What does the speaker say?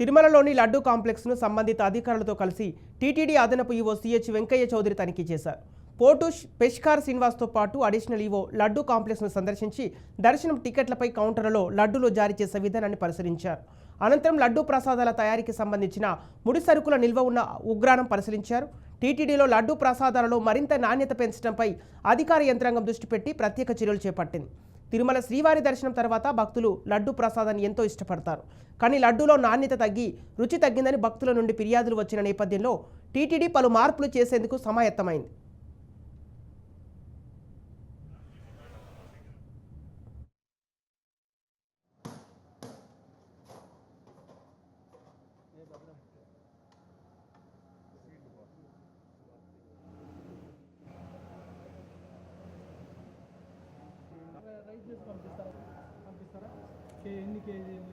తిరుమలలోని లడ్డూ కాంప్లెక్స్ను సంబంధిత అధికారులతో కలిసి టీటీడీ అదనపు ఈవో సిహెచ్ వెంకయ్య చౌదరి తనిఖీ చేశారు. పోర్టు పెష్కార్ శ్రీనివాస్తో పాటు అడిషనల్ ఈవో లడ్డూ కాంప్లెక్స్ను సందర్శించి దర్శనం టికెట్లపై కౌంటర్లలో లడ్డూలు జారీ చేసే విధానాన్ని పరిశీలించారు. అనంతరం లడ్డూ ప్రసాదాల తయారీకి సంబంధించిన ముడి సరుకుల నిల్వ ఉన్న ఉగ్రాణం పరిశీలించారు. టీటీడీలో లడ్డూ ప్రసాదాలలో మరింత నాణ్యత పెంచడంపై అధికార యంత్రాంగం దృష్టి పెట్టి ప్రత్యేక చర్యలు చేపట్టింది. తిరుమల శ్రీవారి దర్శనం తర్వాత భక్తులు లడ్డూ ప్రసాదాన్ని ఎంతో ఇష్టపడతారు. కానీ లడ్డూలో నాణ్యత తగ్గి రుచి తగ్గిందని భక్తుల నుండి ఫిర్యాదులు వచ్చిన నేపథ్యంలో టీటీడీ పలు మార్పులు చేసేందుకు సమాయత్తమైంది. పంపిస్తారా ఎన్ని కేజీలు